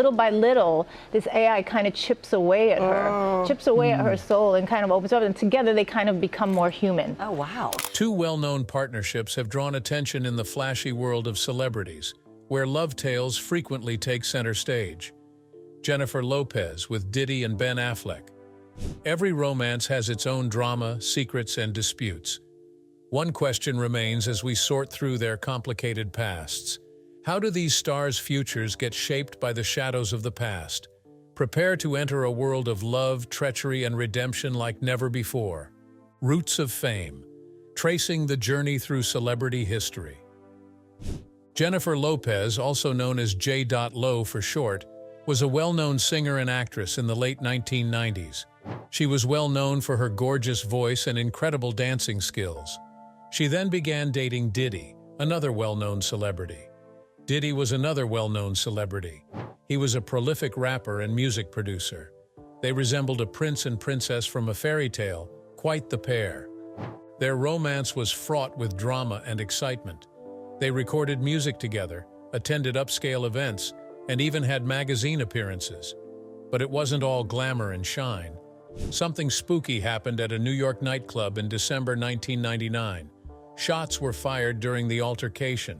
little by little, this AI kind of chips away at her soul, and kind of opens up, and together they kind of become more human. Oh, wow. Two well-known partnerships have drawn attention in the flashy world of celebrities, where love tales frequently take center stage. Jennifer Lopez with Diddy and Ben Affleck. Every romance has its own drama, secrets, and disputes. One question remains as we sort through their complicated pasts. How do these stars' futures get shaped by the shadows of the past? Prepare to enter a world of love, treachery, and redemption like never before. Roots of Fame. Tracing the journey through celebrity history. Jennifer Lopez, also known as J. Lo for short, was a well-known singer and actress in the late 1990s. She was well known for her gorgeous voice and incredible dancing skills. She then began dating Diddy, another well-known celebrity. Diddy was another well-known celebrity. He was a prolific rapper and music producer. They resembled a prince and princess from a fairy tale, quite the pair. Their romance was fraught with drama and excitement. They recorded music together, attended upscale events, and even had magazine appearances. But it wasn't all glamour and shine. Something spooky happened at a New York nightclub in December 1999. Shots were fired during the altercation.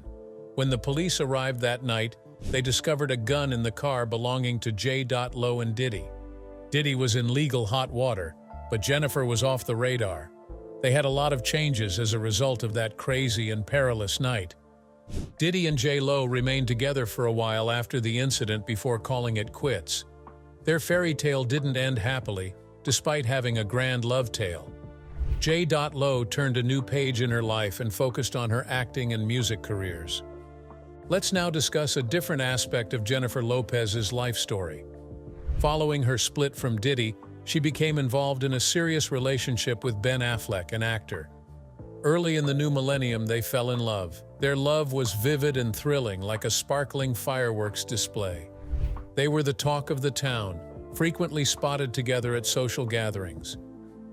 When the police arrived that night, they discovered a gun in the car belonging to J. Lo and Diddy. Diddy was in legal hot water, but Jennifer was off the radar. They had a lot of changes as a result of that crazy and perilous night. Diddy and J-Lo remained together for a while after the incident before calling it quits. Their fairy tale didn't end happily, despite having a grand love tale. J. Lo turned a new page in her life and focused on her acting and music careers. Let's now discuss a different aspect of Jennifer Lopez's life story. Following her split from Diddy, she became involved in a serious relationship with Ben Affleck, an actor. Early in the new millennium, they fell in love. Their love was vivid and thrilling, like a sparkling fireworks display. They were the talk of the town, frequently spotted together at social gatherings.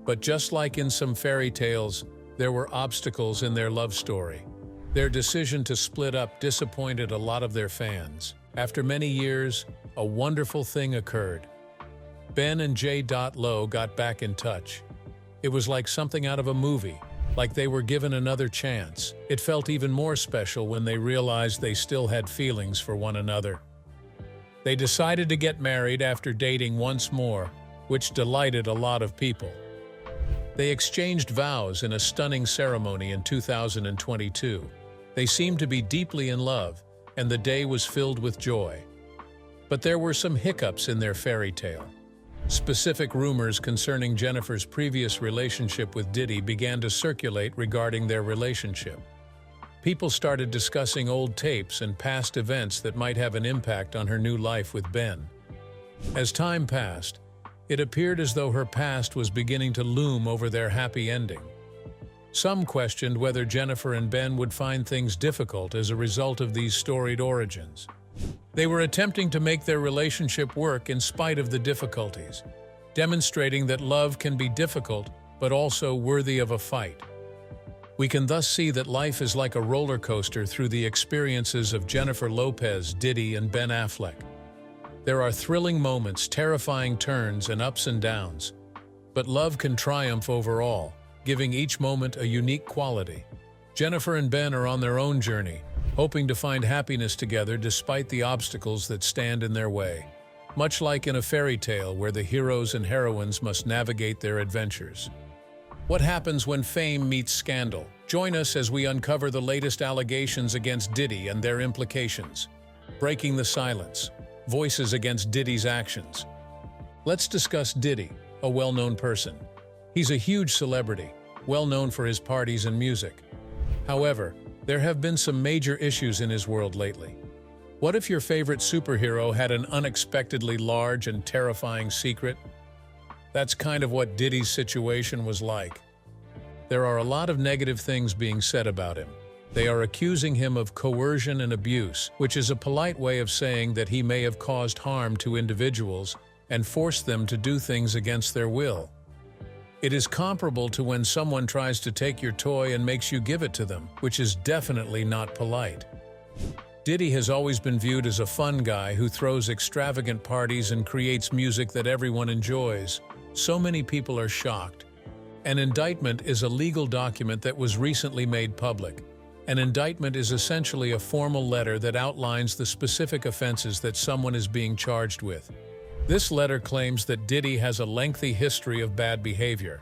But just like in some fairy tales, there were obstacles in their love story. Their decision to split up disappointed a lot of their fans. After many years, a wonderful thing occurred. Ben and J. Lo got back in touch. It was like something out of a movie, like they were given another chance. It felt even more special when they realized they still had feelings for one another. They decided to get married after dating once more, which delighted a lot of people. They exchanged vows in a stunning ceremony in 2022. They seemed to be deeply in love, and the day was filled with joy. But there were some hiccups in their fairy tale. Specific rumors concerning Jennifer's previous relationship with Diddy began to circulate regarding their relationship. People started discussing old tapes and past events that might have an impact on her new life with Ben. As time passed, it appeared as though her past was beginning to loom over their happy ending. Some questioned whether Jennifer and Ben would find things difficult as a result of these storied origins. They were attempting to make their relationship work in spite of the difficulties, demonstrating that love can be difficult but also worthy of a fight. We can thus see that life is like a roller coaster through the experiences of Jennifer Lopez, Diddy, and Ben Affleck. There are thrilling moments, terrifying turns, and ups and downs. But love can triumph over all, giving each moment a unique quality. Jennifer and Ben are on their own journey, hoping to find happiness together despite the obstacles that stand in their way. Much like in a fairy tale where the heroes and heroines must navigate their adventures. What happens when fame meets scandal? Join us as we uncover the latest allegations against Diddy and their implications. Breaking the silence. Voices against Diddy's actions. Let's discuss Diddy, a well-known person. He's a huge celebrity, well known for his parties and music. However, there have been some major issues in his world lately. What if your favorite superhero had an unexpectedly large and terrifying secret? That's kind of what Diddy's situation was like. There are a lot of negative things being said about him. They are accusing him of coercion and abuse, which is a polite way of saying that he may have caused harm to individuals and forced them to do things against their will. It is comparable to when someone tries to take your toy and makes you give it to them, which is definitely not polite. Diddy has always been viewed as a fun guy who throws extravagant parties and creates music that everyone enjoys. So many people are shocked. An indictment is a legal document that was recently made public. An indictment is essentially a formal letter that outlines the specific offenses that someone is being charged with. This letter claims that Diddy has a lengthy history of bad behavior.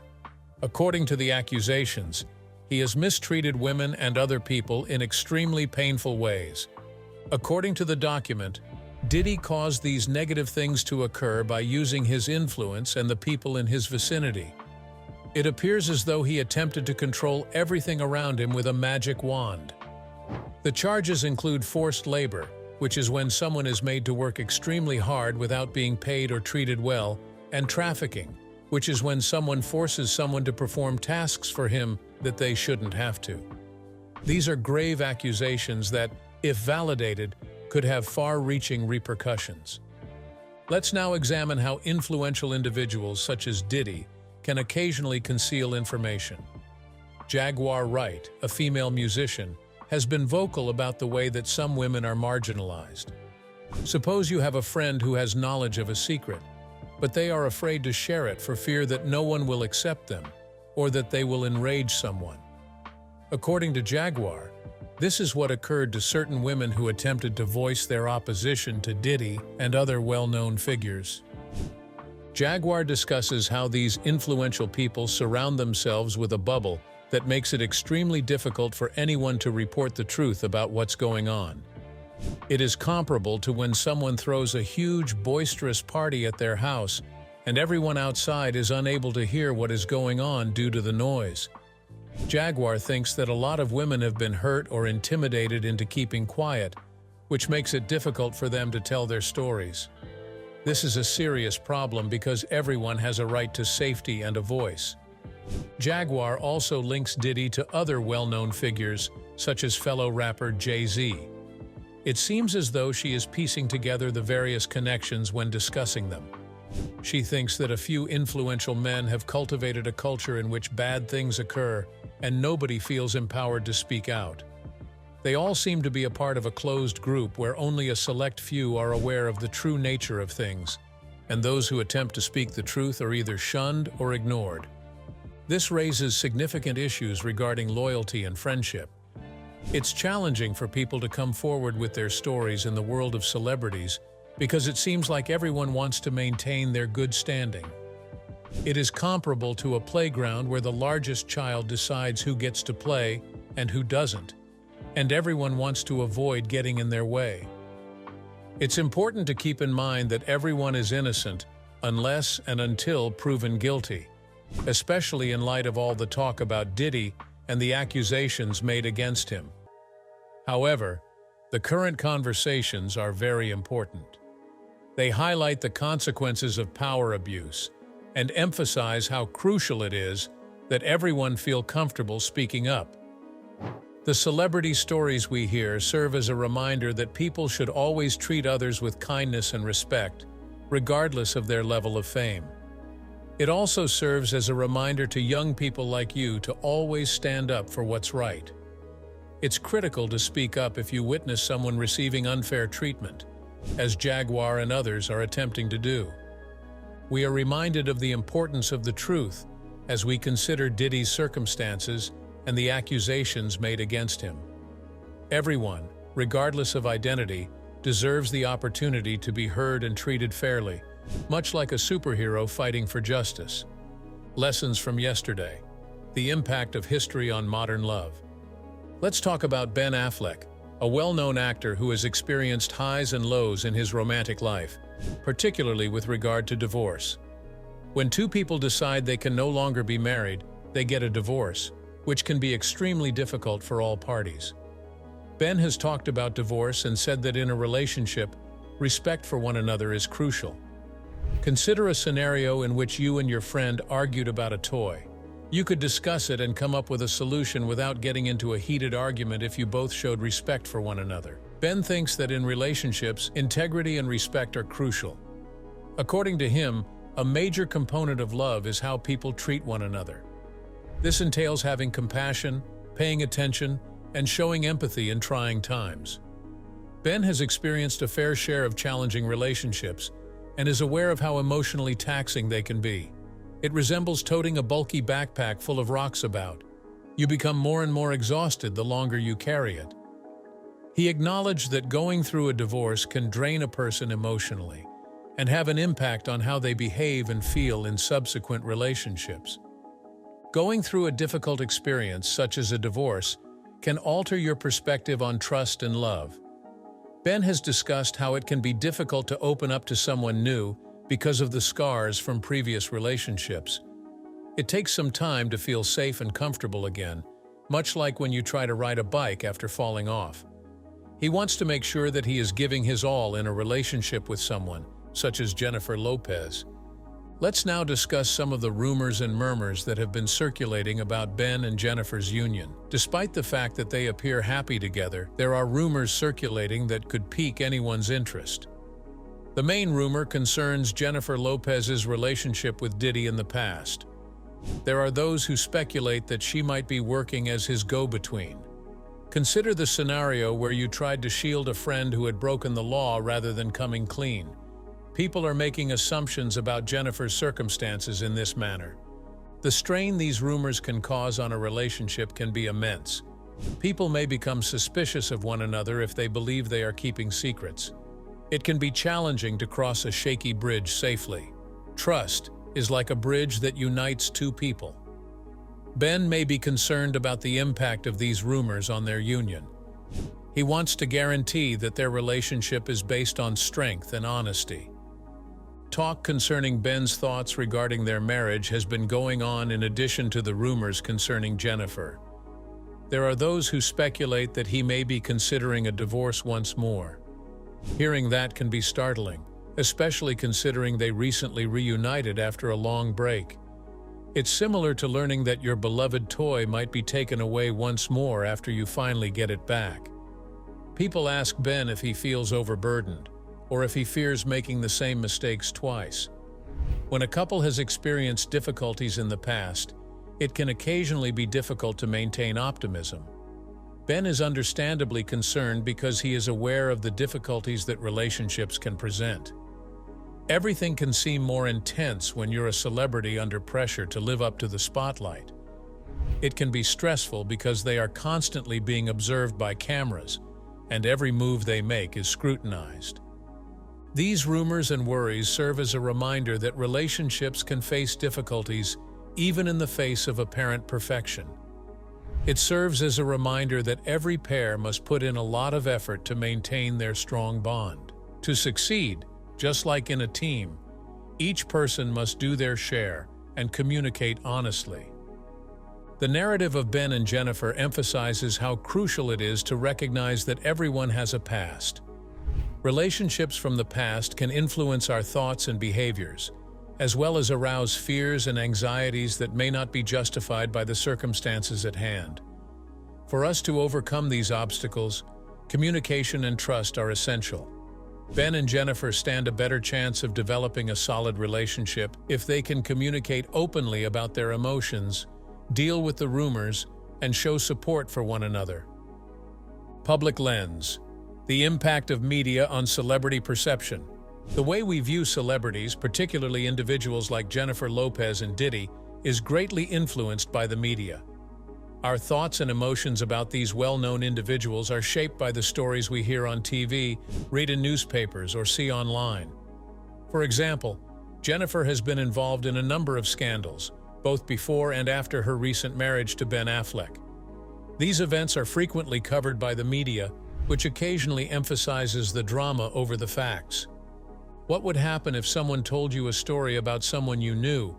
According to the accusations, he has mistreated women and other people in extremely painful ways. According to the document, Diddy caused these negative things to occur by using his influence and the people in his vicinity. It appears as though he attempted to control everything around him with a magic wand. The charges include forced labor, which is when someone is made to work extremely hard without being paid or treated well, and trafficking, which is when someone forces someone to perform tasks for him that they shouldn't have to. These are grave accusations that, if validated, could have far-reaching repercussions. Let's now examine how influential individuals such as Diddy can occasionally conceal information. Jaguar Wright, a female musician, has been vocal about the way that some women are marginalized. Suppose you have a friend who has knowledge of a secret, but they are afraid to share it for fear that no one will accept them or that they will enrage someone. According to Jaguar, this is what occurred to certain women who attempted to voice their opposition to Diddy and other well-known figures. Jaguar discusses how these influential people surround themselves with a bubble that makes it extremely difficult for anyone to report the truth about what's going on. It is comparable to when someone throws a huge, boisterous party at their house and everyone outside is unable to hear what is going on due to the noise. Jaguar thinks that a lot of women have been hurt or intimidated into keeping quiet, which makes it difficult for them to tell their stories. This is a serious problem because everyone has a right to safety and a voice. Jaguar also links Diddy to other well-known figures, such as fellow rapper Jay-Z. It seems as though she is piecing together the various connections when discussing them. She thinks that a few influential men have cultivated a culture in which bad things occur and nobody feels empowered to speak out. They all seem to be a part of a closed group where only a select few are aware of the true nature of things, and those who attempt to speak the truth are either shunned or ignored. This raises significant issues regarding loyalty and friendship. It's challenging for people to come forward with their stories in the world of celebrities because it seems like everyone wants to maintain their good standing. It is comparable to a playground where the largest child decides who gets to play and who doesn't, and everyone wants to avoid getting in their way. It's important to keep in mind that everyone is innocent unless and until proven guilty, especially in light of all the talk about Diddy and the accusations made against him. However, the current conversations are very important. They highlight the consequences of power abuse and emphasize how crucial it is that everyone feel comfortable speaking up. The celebrity stories we hear serve as a reminder that people should always treat others with kindness and respect, regardless of their level of fame. It also serves as a reminder to young people like you to always stand up for what's right. It's critical to speak up if you witness someone receiving unfair treatment, as Jaguar and others are attempting to do. We are reminded of the importance of the truth as we consider Diddy's circumstances and the accusations made against him. Everyone, regardless of identity, deserves the opportunity to be heard and treated fairly, much like a superhero fighting for justice. Lessons from yesterday. The impact of history on modern love. Let's talk about Ben Affleck, a well-known actor who has experienced highs and lows in his romantic life, particularly with regard to divorce. When two people decide they can no longer be married, they get a divorce, which can be extremely difficult for all parties. Ben has talked about divorce and said that in a relationship, respect for one another is crucial. Consider a scenario in which you and your friend argued about a toy. You could discuss it and come up with a solution without getting into a heated argument if you both showed respect for one another. Ben thinks that in relationships, integrity and respect are crucial. According to him, a major component of love is how people treat one another. This entails having compassion, paying attention, and showing empathy in trying times. Ben has experienced a fair share of challenging relationships and is aware of how emotionally taxing they can be. It resembles toting a bulky backpack full of rocks about. You become more and more exhausted the longer you carry it. He acknowledged that going through a divorce can drain a person emotionally and have an impact on how they behave and feel in subsequent relationships. Going through a difficult experience, such as a divorce, can alter your perspective on trust and love. Ben has discussed how it can be difficult to open up to someone new because of the scars from previous relationships. It takes some time to feel safe and comfortable again, much like when you try to ride a bike after falling off. He wants to make sure that he is giving his all in a relationship with someone, such as Jennifer Lopez. Let's now discuss some of the rumors and murmurs that have been circulating about Ben and Jennifer's union. Despite the fact that they appear happy together, there are rumors circulating that could pique anyone's interest. The main rumor concerns Jennifer Lopez's relationship with Diddy in the past. There are those who speculate that she might be working as his go-between. Consider the scenario where you tried to shield a friend who had broken the law rather than coming clean. People are making assumptions about Jennifer's circumstances in this manner. The strain these rumors can cause on a relationship can be immense. People may become suspicious of one another if they believe they are keeping secrets. It can be challenging to cross a shaky bridge safely. Trust is like a bridge that unites two people. Ben may be concerned about the impact of these rumors on their union. He wants to guarantee that their relationship is based on strength and honesty. Talk concerning Ben's thoughts regarding their marriage has been going on in addition to the rumors concerning Jennifer. There are those who speculate that he may be considering a divorce once more. Hearing that can be startling, especially considering they recently reunited after a long break. It's similar to learning that your beloved toy might be taken away once more after you finally get it back. People ask Ben if he feels overburdened, or if he fears making the same mistakes twice. When a couple has experienced difficulties in the past, it can occasionally be difficult to maintain optimism. Ben is understandably concerned because he is aware of the difficulties that relationships can present. Everything can seem more intense when you're a celebrity under pressure to live up to the spotlight. It can be stressful because they are constantly being observed by cameras, and every move they make is scrutinized. These rumors and worries serve as a reminder that relationships can face difficulties even in the face of apparent perfection. It serves as a reminder that every pair must put in a lot of effort to maintain their strong bond. To succeed, just like in a team, each person must do their share and communicate honestly. The narrative of Ben and Jennifer emphasizes how crucial it is to recognize that everyone has a past. Relationships from the past can influence our thoughts and behaviors, as well as arouse fears and anxieties that may not be justified by the circumstances at hand. For us to overcome these obstacles, communication and trust are essential. Ben and Jennifer stand a better chance of developing a solid relationship if they can communicate openly about their emotions, deal with the rumors, and show support for one another. Public lens. The impact of media on celebrity perception. The way we view celebrities, particularly individuals like Jennifer Lopez and Diddy, is greatly influenced by the media. Our thoughts and emotions about these well-known individuals are shaped by the stories we hear on TV, read in newspapers, or see online. For example, Jennifer has been involved in a number of scandals, both before and after her recent marriage to Ben Affleck. These events are frequently covered by the media, which occasionally emphasizes the drama over the facts. What would happen if someone told you a story about someone you knew,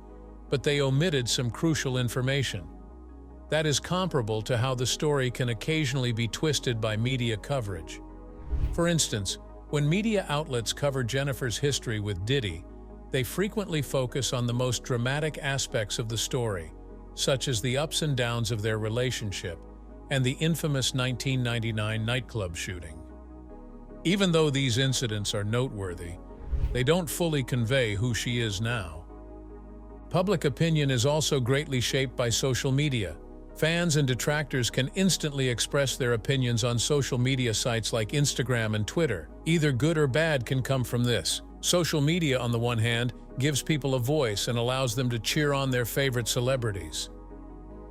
but they omitted some crucial information? That is comparable to how the story can occasionally be twisted by media coverage. For instance, when media outlets cover Jennifer's history with Diddy, they frequently focus on the most dramatic aspects of the story, such as the ups and downs of their relationship and the infamous 1999 nightclub shooting. Even though these incidents are noteworthy, they don't fully convey who she is now. Public opinion is also greatly shaped by social media. Fans and detractors can instantly express their opinions on social media sites like Instagram and Twitter. Either good or bad can come from this. Social media, on the one hand, gives people a voice and allows them to cheer on their favorite celebrities.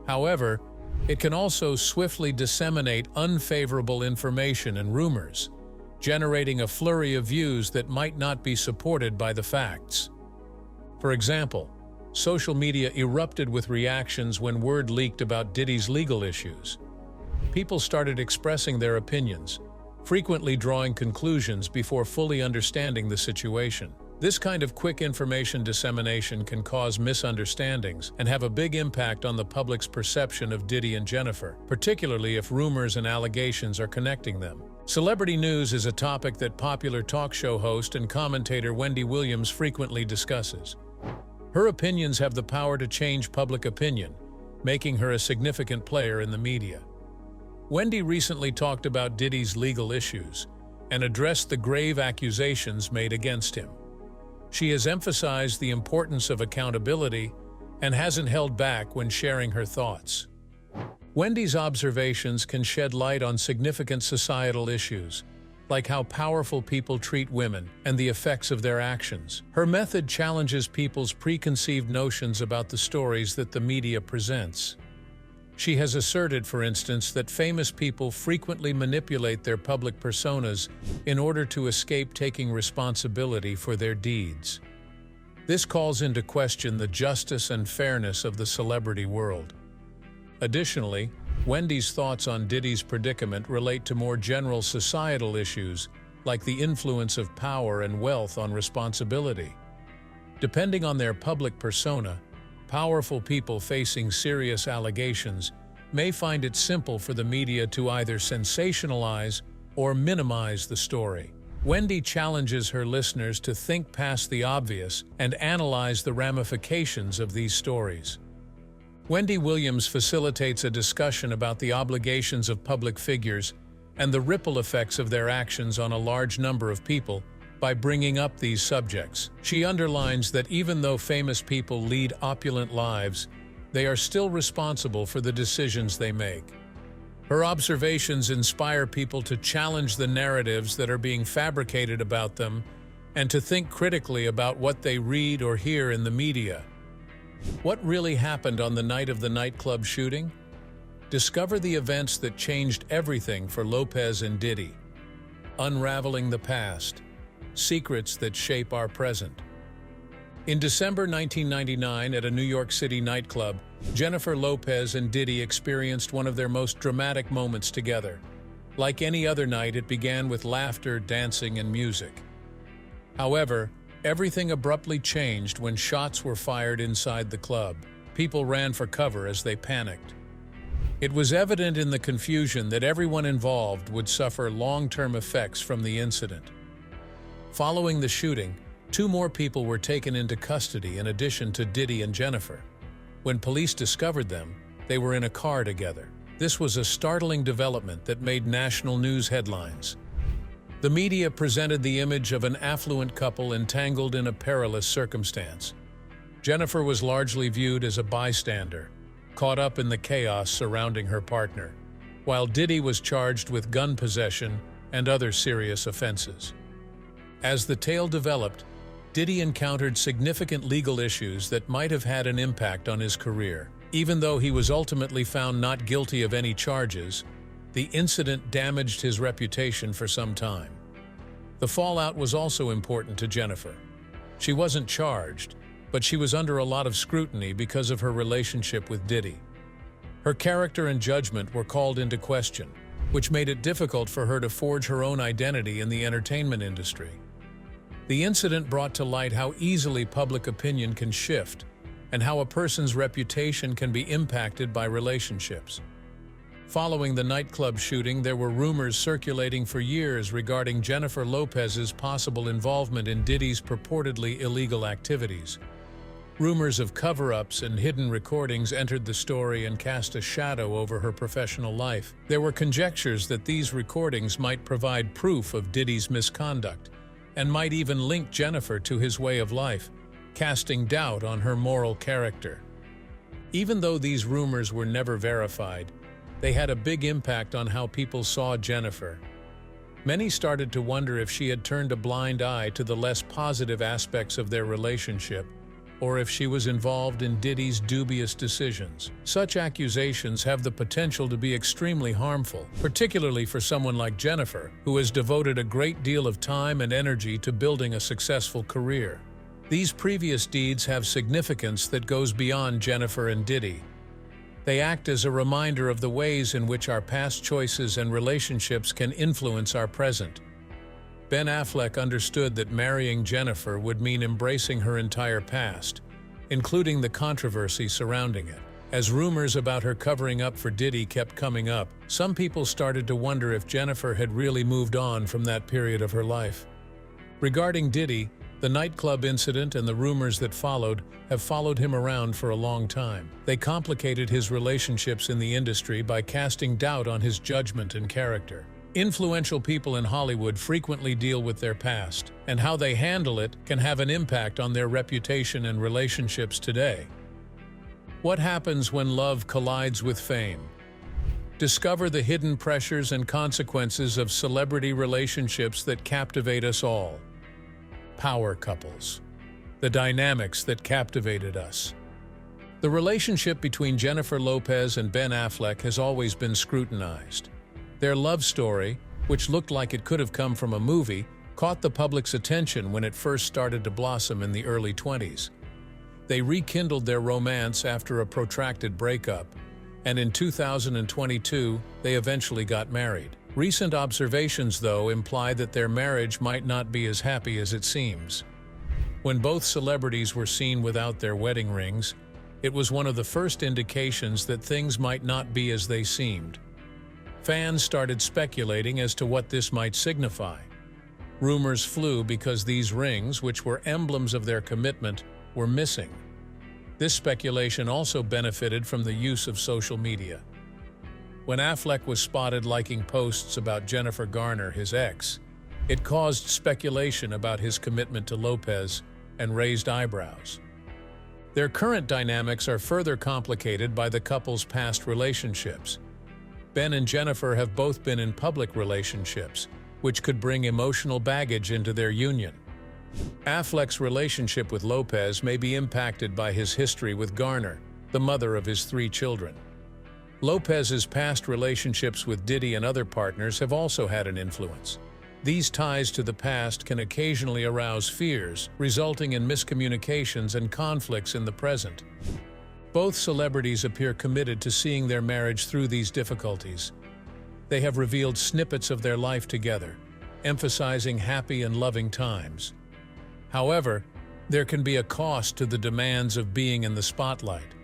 However, it can also swiftly disseminate unfavorable information and rumors, generating a flurry of views that might not be supported by the facts. For example, social media erupted with reactions when word leaked about Diddy's legal issues. People started expressing their opinions, frequently drawing conclusions before fully understanding the situation. This kind of quick information dissemination can cause misunderstandings and have a big impact on the public's perception of Diddy and Jennifer, particularly if rumors and allegations are connecting them. Celebrity news is a topic that popular talk show host and commentator Wendy Williams frequently discusses. Her opinions have the power to change public opinion, making her a significant player in the media. Wendy recently talked about Diddy's legal issues and addressed the grave accusations made against him. She has emphasized the importance of accountability and hasn't held back when sharing her thoughts. Wendy's observations can shed light on significant societal issues, like how powerful people treat women and the effects of their actions. Her method challenges people's preconceived notions about the stories that the media presents. She has asserted, for instance, that famous people frequently manipulate their public personas in order to escape taking responsibility for their deeds. This calls into question the justice and fairness of the celebrity world. Additionally, Wendy's thoughts on Diddy's predicament relate to more general societal issues, like the influence of power and wealth on responsibility. Depending on their public persona, powerful people facing serious allegations may find it simple for the media to either sensationalize or minimize the story. Wendy challenges her listeners to think past the obvious and analyze the ramifications of these stories. Wendy Williams facilitates a discussion about the obligations of public figures and the ripple effects of their actions on a large number of people by bringing up these subjects. She underlines that even though famous people lead opulent lives, they are still responsible for the decisions they make. Her observations inspire people to challenge the narratives that are being fabricated about them and to think critically about what they read or hear in the media. What really happened on the night of the nightclub shooting? Discover the events that changed everything for Lopez and Diddy. Unraveling the past. Secrets that shape our present. In December 1999, at a New York City nightclub, Jennifer Lopez and Diddy experienced one of their most dramatic moments together. Like any other night, it began with laughter, dancing, and music. However, everything abruptly changed when shots were fired inside the club. People ran for cover as they panicked. It was evident in the confusion that everyone involved would suffer long-term effects from the incident. Following the shooting, 2 more people were taken into custody in addition to Diddy and Jennifer. When police discovered them, they were in a car together. This was a startling development that made national news headlines. The media presented the image of an affluent couple entangled in a perilous circumstance. Jennifer was largely viewed as a bystander, caught up in the chaos surrounding her partner, while Diddy was charged with gun possession and other serious offenses. As the tale developed, Diddy encountered significant legal issues that might have had an impact on his career. Even though he was ultimately found not guilty of any charges, the incident damaged his reputation for some time. The fallout was also important to Jennifer. She wasn't charged, but she was under a lot of scrutiny because of her relationship with Diddy. Her character and judgment were called into question, which made it difficult for her to forge her own identity in the entertainment industry. The incident brought to light how easily public opinion can shift and how a person's reputation can be impacted by relationships. Following the nightclub shooting, there were rumors circulating for years regarding Jennifer Lopez's possible involvement in Diddy's purportedly illegal activities. Rumors of cover-ups and hidden recordings entered the story and cast a shadow over her professional life. There were conjectures that these recordings might provide proof of Diddy's misconduct and might even link Jennifer to his way of life, casting doubt on her moral character. Even though these rumors were never verified, they had a big impact on how people saw Jennifer. Many started to wonder if she had turned a blind eye to the less positive aspects of their relationship, or if she was involved in Diddy's dubious decisions. Such accusations have the potential to be extremely harmful, particularly for someone like Jennifer, who has devoted a great deal of time and energy to building a successful career. These previous deeds have significance that goes beyond Jennifer and Diddy. They act as a reminder of the ways in which our past choices and relationships can influence our present. Ben Affleck understood that marrying Jennifer would mean embracing her entire past, including the controversy surrounding it. As rumors about her covering up for Diddy kept coming up, some people started to wonder if Jennifer had really moved on from that period of her life. Regarding Diddy, the nightclub incident and the rumors that followed have followed him around for a long time. They complicated his relationships in the industry by casting doubt on his judgment and character. Influential people in Hollywood frequently deal with their past, and how they handle it can have an impact on their reputation and relationships today. What happens when love collides with fame? Discover the hidden pressures and consequences of celebrity relationships that captivate us all. Power couples. The dynamics that captivated us. The relationship between Jennifer Lopez and Ben Affleck has always been scrutinized. Their love story, which looked like it could have come from a movie, caught the public's attention when it first started to blossom in the early 20s. They rekindled their romance after a protracted breakup, and in 2022, they eventually got married. Recent observations, though, imply that their marriage might not be as happy as it seems. When both celebrities were seen without their wedding rings, it was one of the first indications that things might not be as they seemed. Fans started speculating as to what this might signify. Rumors flew because these rings, which were emblems of their commitment, were missing. This speculation also benefited from the use of social media. When Affleck was spotted liking posts about Jennifer Garner, his ex, it caused speculation about his commitment to Lopez and raised eyebrows. Their current dynamics are further complicated by the couple's past relationships. Ben and Jennifer have both been in public relationships, which could bring emotional baggage into their union. Affleck's relationship with Lopez may be impacted by his history with Garner, the mother of his 3 children. Lopez's past relationships with Diddy and other partners have also had an influence. These ties to the past can occasionally arouse fears, resulting in miscommunications and conflicts in the present. Both celebrities appear committed to seeing their marriage through these difficulties. They have revealed snippets of their life together, emphasizing happy and loving times. However, there can be a cost to the demands of being in the spotlight.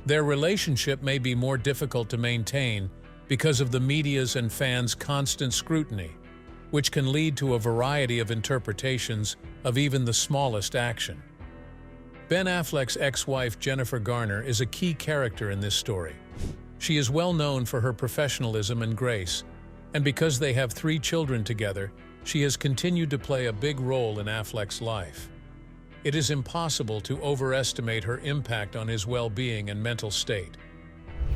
Their relationship may be more difficult to maintain because of the media's and fans' constant scrutiny, which can lead to a variety of interpretations of even the smallest action. Ben Affleck's ex-wife Jennifer Garner is a key character in this story. She is well known for her professionalism and grace, and because they have 3 children together, she has continued to play a big role in Affleck's life. It is impossible to overestimate her impact on his well-being and mental state.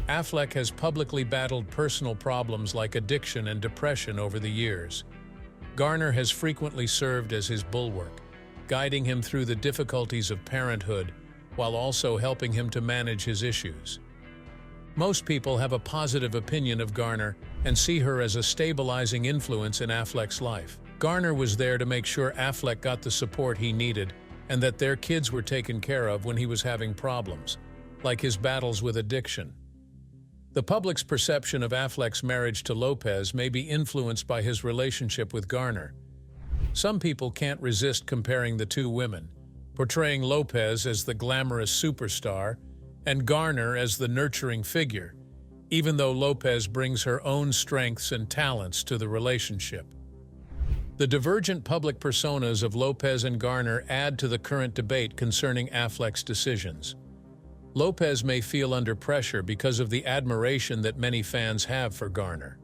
Affleck has publicly battled personal problems like addiction and depression over the years. Garner has frequently served as his bulwark, guiding him through the difficulties of parenthood while also helping him to manage his issues. Most people have a positive opinion of Garner and see her as a stabilizing influence in Affleck's life. Garner was there to make sure Affleck got the support he needed and that their kids were taken care of when he was having problems, like his battles with addiction. The public's perception of Affleck's marriage to Lopez may be influenced by his relationship with Garner. Some people can't resist comparing the 2 women, portraying Lopez as the glamorous superstar and Garner as the nurturing figure, even though Lopez brings her own strengths and talents to the relationship. The divergent public personas of Lopez and Garner add to the current debate concerning Affleck's decisions. Lopez may feel under pressure because of the admiration that many fans have for Garner.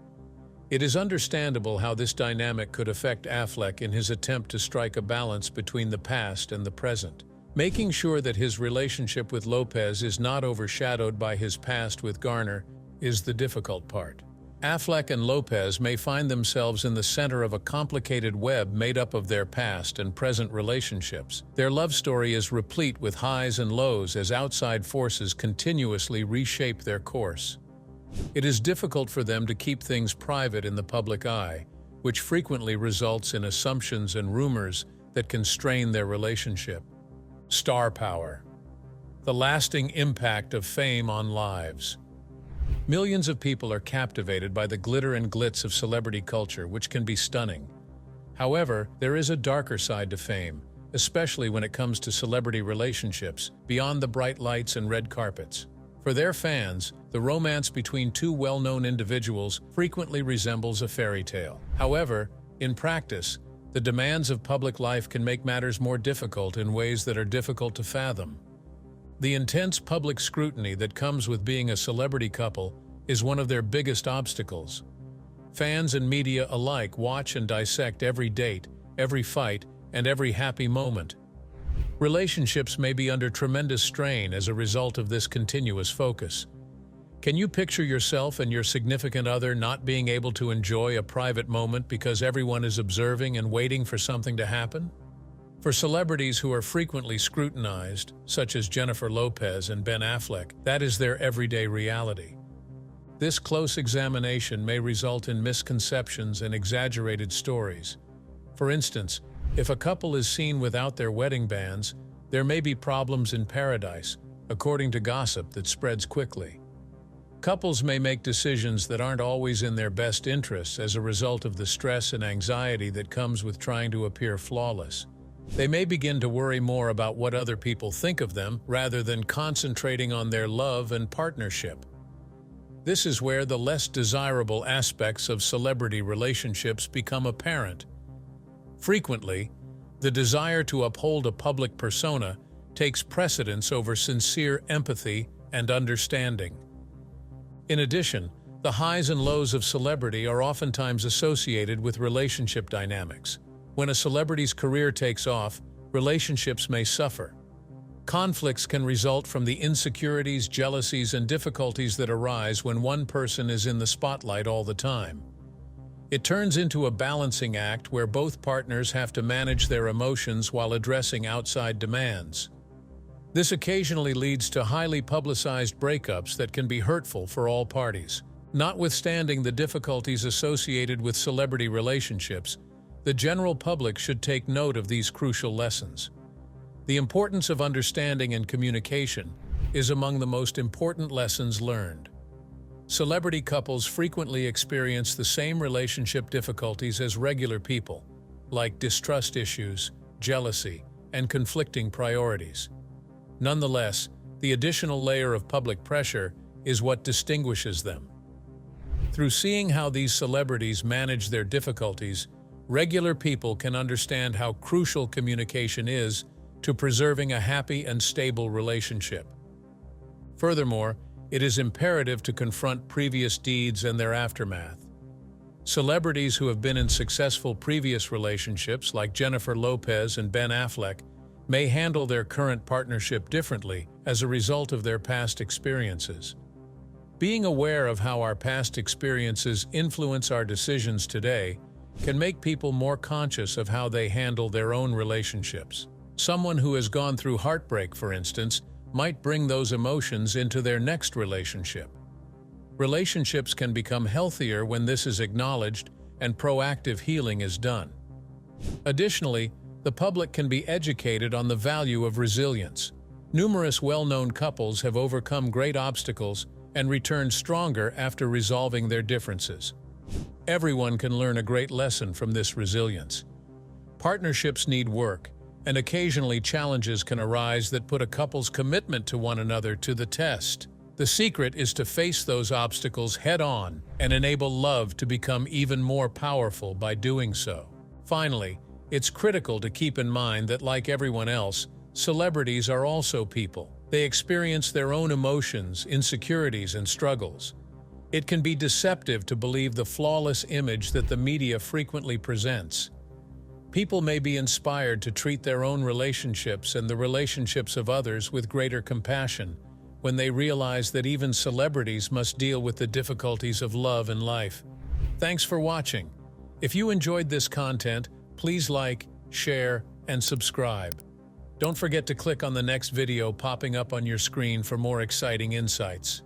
It is understandable how this dynamic could affect Affleck in his attempt to strike a balance between the past and the present. Making sure that his relationship with Lopez is not overshadowed by his past with Garner is the difficult part. Affleck and Lopez may find themselves in the center of a complicated web made up of their past and present relationships. Their love story is replete with highs and lows as outside forces continuously reshape their course. It is difficult for them to keep things private in the public eye, which frequently results in assumptions and rumors that can strain their relationship. Star power. The lasting impact of fame on lives. Millions of people are captivated by the glitter and glitz of celebrity culture, which can be stunning. However, there is a darker side to fame, especially when it comes to celebrity relationships, beyond the bright lights and red carpets. For their fans, the romance between two well-known individuals frequently resembles a fairy tale. However, in practice, the demands of public life can make matters more difficult in ways that are difficult to fathom. The intense public scrutiny that comes with being a celebrity couple is one of their biggest obstacles. Fans and media alike watch and dissect every date, every fight, and every happy moment. Relationships may be under tremendous strain as a result of this continuous focus. Can you picture yourself and your significant other not being able to enjoy a private moment because everyone is observing and waiting for something to happen? For celebrities who are frequently scrutinized, such as Jennifer Lopez and Ben Affleck, that is their everyday reality. This close examination may result in misconceptions and exaggerated stories. For instance, if a couple is seen without their wedding bands, there may be problems in paradise, according to gossip that spreads quickly. Couples may make decisions that aren't always in their best interests as a result of the stress and anxiety that comes with trying to appear flawless. They may begin to worry more about what other people think of them rather than concentrating on their love and partnership. This is where the less desirable aspects of celebrity relationships become apparent. Frequently, the desire to uphold a public persona takes precedence over sincere empathy and understanding. In addition, the highs and lows of celebrity are oftentimes associated with relationship dynamics. When a celebrity's career takes off, relationships may suffer. Conflicts can result from the insecurities, jealousies, and difficulties that arise when one person is in the spotlight all the time. It turns into a balancing act where both partners have to manage their emotions while addressing outside demands. This occasionally leads to highly publicized breakups that can be hurtful for all parties. Notwithstanding the difficulties associated with celebrity relationships, the general public should take note of these crucial lessons. The importance of understanding and communication is among the most important lessons learned. Celebrity couples frequently experience the same relationship difficulties as regular people, like distrust issues, jealousy, and conflicting priorities. Nonetheless, the additional layer of public pressure is what distinguishes them. Through seeing how these celebrities manage their difficulties, regular people can understand how crucial communication is to preserving a happy and stable relationship. Furthermore, it is imperative to confront previous deeds and their aftermath. Celebrities who have been in successful previous relationships, like Jennifer Lopez and Ben Affleck, may handle their current partnership differently as a result of their past experiences. Being aware of how our past experiences influence our decisions today can make people more conscious of how they handle their own relationships. Someone who has gone through heartbreak, for instance, might bring those emotions into their next relationship. Relationships can become healthier when this is acknowledged and proactive healing is done. Additionally, the public can be educated on the value of resilience. Numerous well-known couples have overcome great obstacles and returned stronger after resolving their differences. Everyone can learn a great lesson from this resilience. Partnerships need work, and occasionally challenges can arise that put a couple's commitment to one another to the test. The secret is to face those obstacles head-on and enable love to become even more powerful by doing so. Finally, it's critical to keep in mind that, like everyone else, celebrities are also people. They experience their own emotions, insecurities, and struggles. It can be deceptive to believe the flawless image that the media frequently presents. People may be inspired to treat their own relationships and the relationships of others with greater compassion when they realize that even celebrities must deal with the difficulties of love and life. Thanks for watching. If you enjoyed this content, please like, share, and subscribe. Don't forget to click on the next video popping up on your screen for more exciting insights.